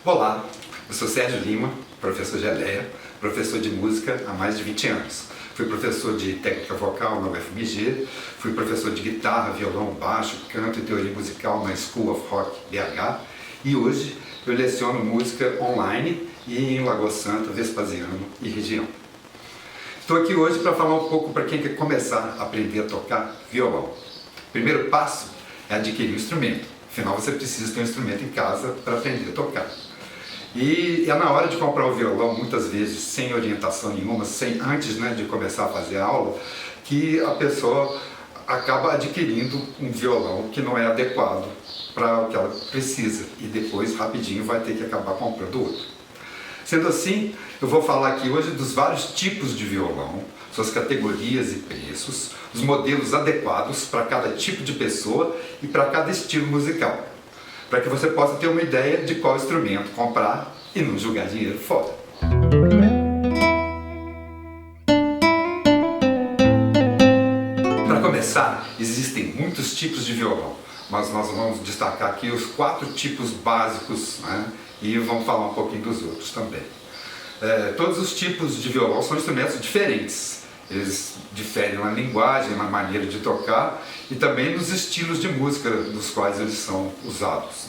Olá, eu sou Sérgio Lima, professor Geleia, professor de música há mais de 20 anos. Fui professor de técnica vocal na UFMG, fui professor de guitarra, violão, baixo, canto e teoria musical na School of Rock BH e hoje eu leciono música online e em Lagoa Santa, Vespasiano e região. Estou aqui hoje para falar um pouco para quem quer começar a aprender a tocar violão. O primeiro passo é adquirir um instrumento, afinal você precisa ter um instrumento em casa para aprender a tocar. E é na hora de comprar o violão, muitas vezes sem orientação nenhuma, antes de começar a fazer a aula, que a pessoa acaba adquirindo um violão que não é adequado para o que ela precisa e depois rapidinho vai ter que acabar comprando outro. Sendo assim, eu vou falar aqui hoje dos vários tipos de violão, suas categorias e preços, os modelos adequados para cada tipo de pessoa e para cada estilo musical, para que você possa ter uma ideia de qual instrumento comprar e não jogar dinheiro fora. Para começar, existem muitos tipos de violão, mas nós vamos destacar aqui os 4 tipos básicos, e vamos falar um pouquinho dos outros também. Todos os tipos de violão são instrumentos diferentes. Eles diferem na linguagem, na maneira de tocar e também nos estilos de música nos quais eles são usados.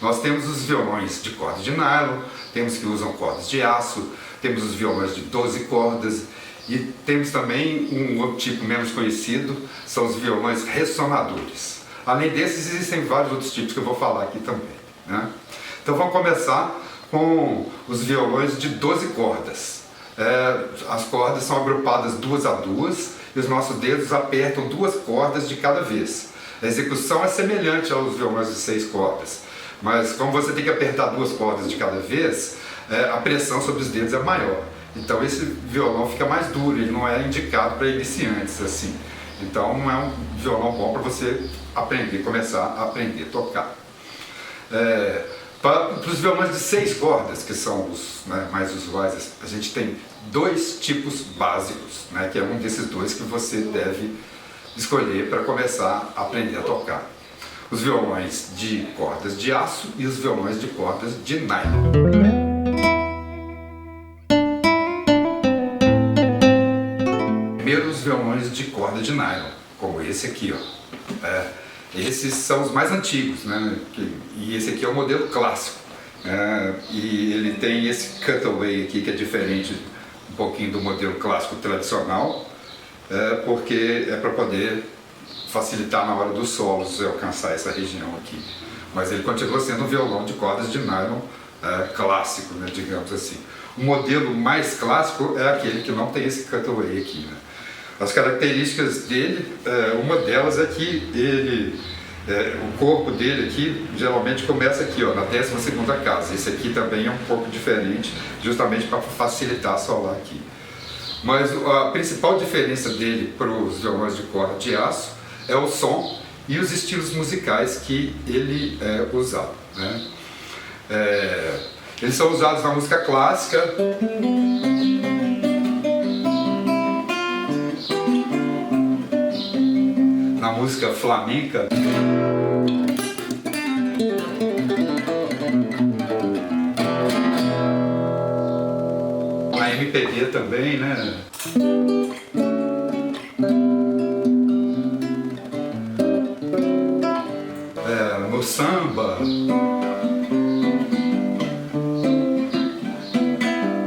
Nós temos os violões de corda de nylon, temos que usam cordas de aço, temos os violões de 12 cordas e temos também um outro tipo menos conhecido, são os violões ressonadores. Além desses, existem vários outros tipos que eu vou falar aqui também. Então vamos começar com os violões de 12 cordas. As cordas são agrupadas 2 a 2 e os nossos dedos apertam 2 cordas de cada vez. A execução é semelhante aos violões de 6 cordas, mas como você tem que apertar 2 cordas de cada vez, a pressão sobre os dedos é maior. Então esse violão fica mais duro, ele não é indicado para iniciantes assim. Então não é um violão bom para você começar a aprender a tocar. Para os violões de 6 cordas, que são os mais usuais, a gente tem 2 tipos básicos, que é um desses 2 que você deve escolher para começar a aprender a tocar. Os violões de cordas de aço e os violões de cordas de nylon. Primeiro, os violões de corda de nylon, como esse aqui, esses são os mais antigos, e esse aqui é o modelo clássico, e ele tem esse cutaway aqui que é diferente um pouquinho do modelo clássico tradicional, porque é para poder facilitar na hora dos solos alcançar essa região aqui. Mas ele continua sendo um violão de cordas de nylon clássico, digamos assim. O modelo mais clássico é aquele que não tem esse cutaway aqui. As características dele, uma delas é que o corpo dele aqui geralmente começa aqui, na 12ª casa. Esse aqui também é um pouco diferente, justamente para facilitar solar aqui. Mas a principal diferença dele para os violões de corda de aço é o som e os estilos musicais que ele é usado. Eles são usados na música clássica, na música flamenca, na MPB também, no samba,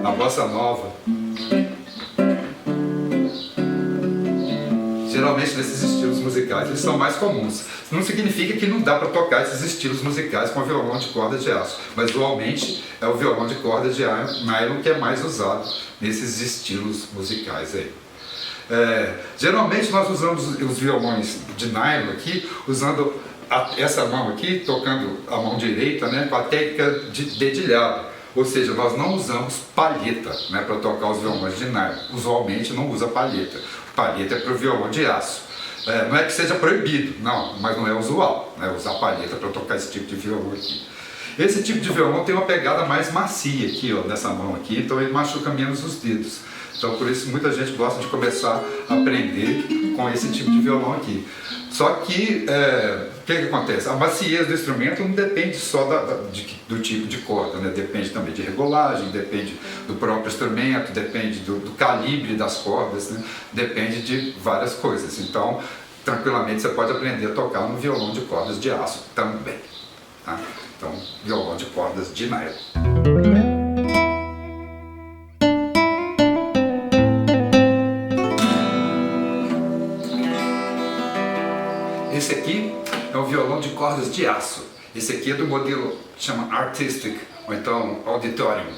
na bossa nova. Geralmente nesses estilos musicais eles são mais comuns. Não significa que não dá para tocar esses estilos musicais com violão de corda de aço, mas atualmente é o violão de corda de nylon que é mais usado nesses estilos musicais aí. Geralmente nós usamos os violões de nylon aqui, usando essa mão aqui, tocando a mão direita, com a técnica de dedilhado. Ou seja, nós não usamos palheta para tocar os violões de nylon. Usualmente não usa palheta. Palheta é para o violão de aço. Não é que seja proibido, não, mas não é usual usar palheta para tocar esse tipo de violão aqui. Esse tipo de violão tem uma pegada mais macia aqui, ó, nessa mão aqui, então ele machuca menos os dedos. Então por isso muita gente gosta de começar a aprender com esse tipo de violão aqui. Só que o que acontece? A maciez do instrumento não depende só do tipo de corda, né? Depende também de regulagem, depende do próprio instrumento, depende do calibre das cordas, né? Depende de várias coisas. Então, tranquilamente você pode aprender a tocar no violão de cordas de aço também. Tá? Então, violão de cordas de nylon. Esse aqui é um violão de cordas de aço. Esse aqui é do modelo que chama Artistic, ou então Auditorium.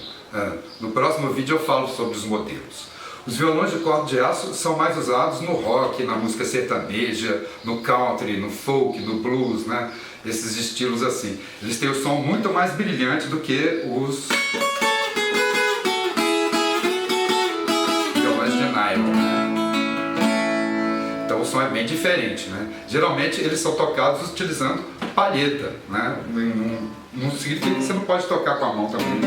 No próximo vídeo eu falo sobre os modelos. Os violões de corda de aço são mais usados no rock, na música sertaneja, no country, no folk, no blues, né? Esses estilos assim. Eles têm o som muito mais brilhante do que os violões de nylon. Então o som é bem diferente, né? Geralmente eles são tocados utilizando palheta, né? Não significa que você não pode tocar com a mão também,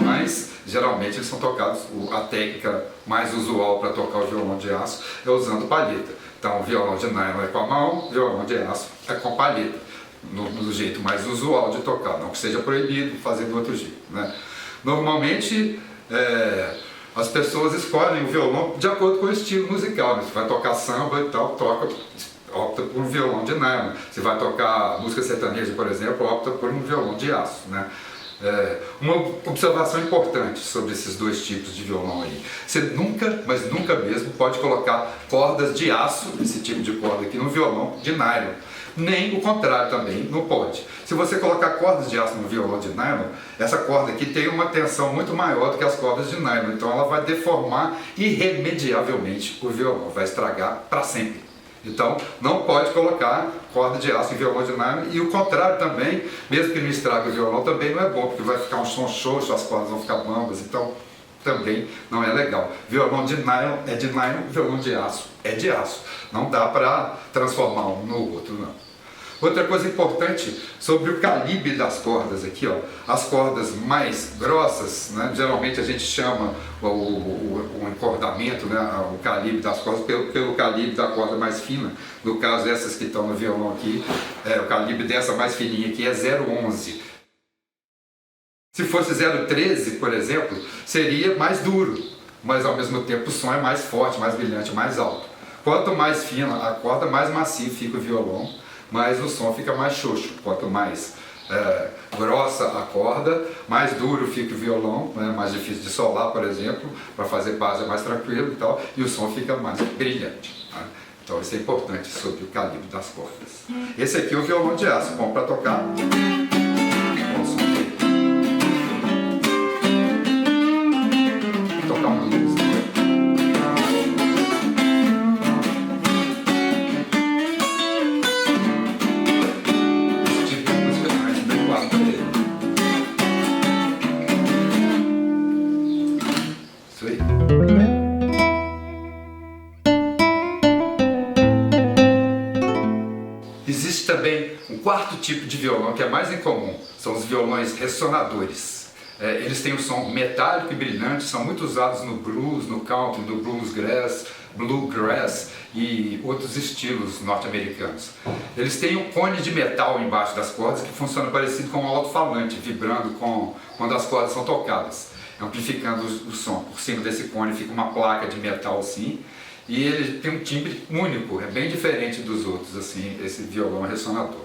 mas geralmente eles são tocados, a técnica mais usual para tocar o violão de aço é usando palheta. Então o violão de nylon é com a mão, o violão de aço é com palheta, no jeito mais usual de tocar, não que seja proibido fazer do outro jeito, né? Normalmente as pessoas escolhem o violão de acordo com o estilo musical, né? Você vai tocar samba e tal, opta por um violão de nylon. Se vai tocar música sertaneja, por exemplo, opta por um violão de aço, né? Uma observação importante sobre esses dois tipos de violão aí: você nunca, mas nunca mesmo, pode colocar cordas de aço, esse tipo de corda aqui, no violão de nylon. Nem o contrário também, não pode. Se você colocar cordas de aço no violão de nylon, essa corda aqui tem uma tensão muito maior do que as cordas de nylon, então ela vai deformar irremediavelmente o violão, vai estragar para sempre. Então não pode colocar corda de aço em violão de nylon, e o contrário também, mesmo que não estrague o violão, também não é bom, porque vai ficar um som xoxo, as cordas vão ficar bambas, então também não é legal. Violão de nylon é de nylon, violão de aço é de aço. Não dá para transformar um no outro, não. Outra coisa importante sobre o calibre das cordas aqui, ó, as cordas mais grossas, né, geralmente a gente chama o encordamento, né, o calibre das cordas pelo calibre da corda mais fina. No caso, essas que estão no violão aqui, o calibre dessa mais fininha aqui é 0,11. Se fosse 0,13, por exemplo, seria mais duro, mas ao mesmo tempo o som é mais forte, mais brilhante, mais alto. Quanto mais fina a corda, mais macio fica o violão, mas o som fica mais xoxo. Quanto mais grossa a corda, mais duro fica o violão, né? Mais difícil de solar, por exemplo, para fazer base é mais tranquilo e tal, e o som fica mais brilhante, né? Então isso é importante sobre o calibre das cordas. Esse aqui é o violão de aço, bom para tocar. Bom som dele. Tocar uma música. Existe também um quarto tipo de violão que é mais incomum, são os violões ressonadores. Eles têm um som metálico e brilhante, são muito usados no blues, no country, no bluegrass e outros estilos norte-americanos. Eles têm um cone de metal embaixo das cordas que funciona parecido com um alto-falante, vibrando quando as cordas são tocadas, amplificando o som. Por cima desse cone fica uma placa de metal assim, e ele tem um timbre único, é bem diferente dos outros, assim, esse violão ressonador.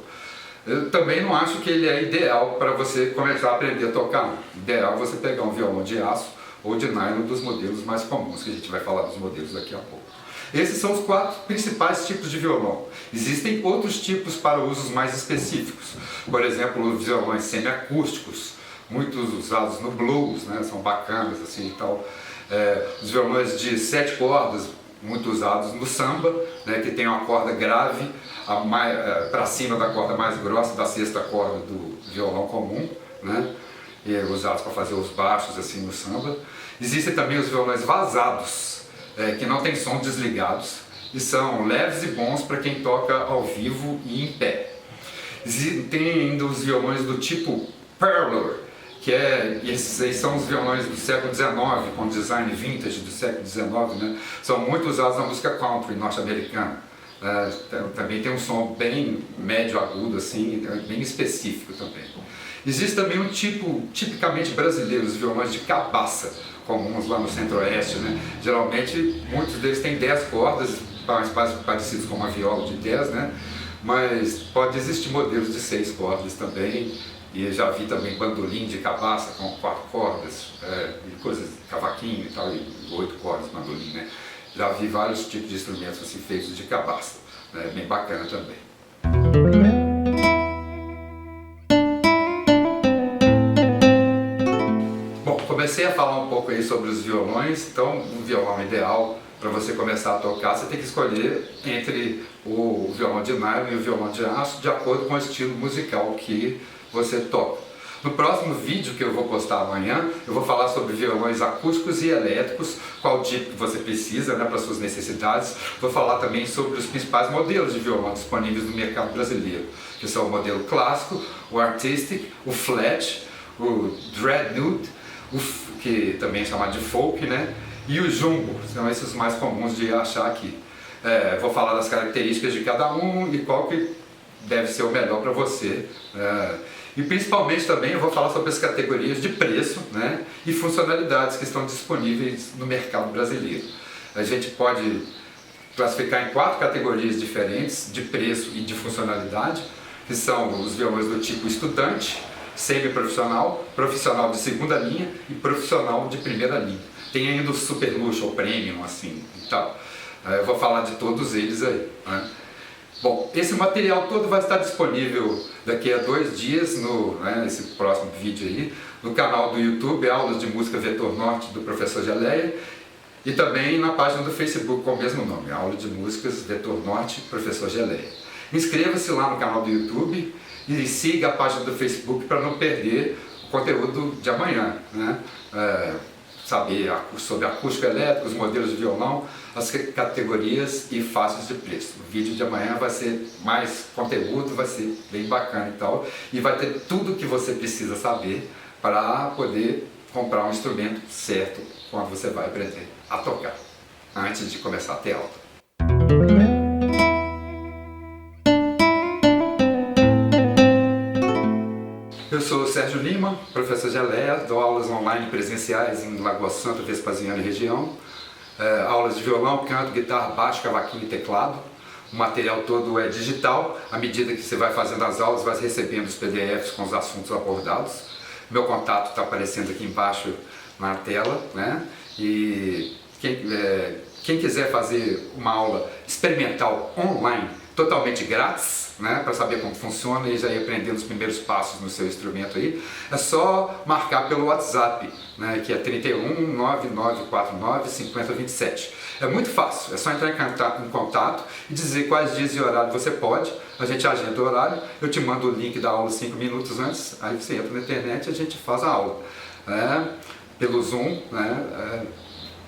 Eu também não acho que ele é ideal para você começar a aprender a tocar. Ideal é você pegar um violão de aço ou de nylon, dos modelos mais comuns, que a gente vai falar dos modelos daqui a pouco. Esses são os 4 principais tipos de violão. Existem outros tipos para usos mais específicos. Por exemplo, os violões semiacústicos, muitos usados no blues, né? São bacanas assim e tal. Os violões de 7 cordas, muito usados no samba, né, que tem uma corda grave para cima da corda mais grossa da 6ª corda do violão comum, né, e usados para fazer os baixos assim no samba. Existem também os violões vazados, que não tem som desligados e são leves e bons para quem toca ao vivo e em pé. Tem ainda os violões do tipo Parlor, esses aí são os violões do século XIX, com design vintage do século XIX, né? São muito usados na música country norte-americana. Também tem um som bem médio agudo, assim, bem específico também. Existe também um tipo tipicamente brasileiro, os violões de cabaça, comuns lá no centro-oeste, né? Geralmente, muitos deles têm 10 cordas, mais parecidos com uma viola de 10, né? Mas pode existir modelos de 6 cordas também, e eu já vi também bandolim de cabaça com 4 cordas, e coisas, cavaquinho e tal, e 8 cordas, bandolim, né? Já vi vários tipos de instrumentos assim feitos de cabaça, né? Bem bacana também. Bom, comecei a falar um pouco aí sobre os violões. Então, um violão ideal para você começar a tocar, você tem que escolher entre o violão de nylon e o violão de aço, de acordo com o estilo musical que você toca. No próximo vídeo que eu vou postar amanhã, eu vou falar sobre violões acústicos e elétricos, qual tipo que você precisa, né, para suas necessidades. Vou falar também sobre os principais modelos de violão disponíveis no mercado brasileiro, que são o modelo clássico, o artistic, o flat, o dreadnought, que também é chamado de folk, né, e o jumbo. São esses mais comuns de achar aqui. Vou falar das características de cada um e qual que deve ser o melhor para você. E principalmente também eu vou falar sobre as categorias de preço, né, e funcionalidades que estão disponíveis no mercado brasileiro. A gente pode classificar em 4 categorias diferentes de preço e de funcionalidade, que são os violões do tipo estudante, semi-profissional, profissional de segunda linha e profissional de primeira linha. Tem ainda o super luxo ou premium, assim, e tal. Eu vou falar de todos eles aí, né? Bom, esse material todo vai estar disponível daqui a 2 dias, nesse próximo vídeo aí, no canal do YouTube, Aulas de Música Vetor Norte, do Professor Geleia, e também na página do Facebook com o mesmo nome, Aula de Músicas Vetor Norte, Professor Geleia. Inscreva-se lá no canal do YouTube e siga a página do Facebook para não perder o conteúdo de amanhã, né? Saber sobre acústico elétrico, os modelos de violão, as categorias e faixas de preço. O vídeo de amanhã vai ser mais conteúdo, vai ser bem bacana e tal, e vai ter tudo o que você precisa saber para poder comprar um instrumento certo quando você vai aprender a tocar, antes de começar a ter aula. Eu sou o Sérgio Lima, professor Geleia, dou aulas online presenciais em Lagoa Santa, Vespasiano e região. Aulas de violão, canto, guitarra, baixo, cavaquinho e teclado. O material todo é digital. À medida que você vai fazendo as aulas, vai recebendo os PDFs com os assuntos abordados. Meu contato está aparecendo aqui embaixo na tela, né? E quem quiser fazer uma aula experimental online, totalmente grátis, né, para saber como funciona e já ir aprendendo os primeiros passos no seu instrumento aí, é só marcar pelo WhatsApp, né, que é 31 9949 5027. É muito fácil, é só entrar em contato e dizer quais dias e horário você pode, a gente agenda o horário, eu te mando o link da aula 5 minutos antes, aí você entra na internet e a gente faz a aula, né, pelo Zoom, né,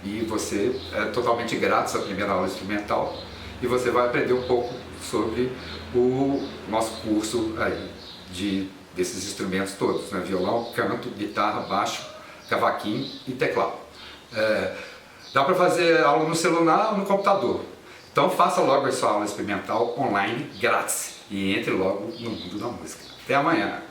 e você é totalmente grátis a primeira aula instrumental e você vai aprender um pouco sobre o nosso curso aí desses instrumentos todos, né? Violão, canto, guitarra, baixo, cavaquinho e teclado. Dá para fazer aula no celular ou no computador. Então faça logo a sua aula experimental online, grátis, e entre logo no mundo da música. Até amanhã!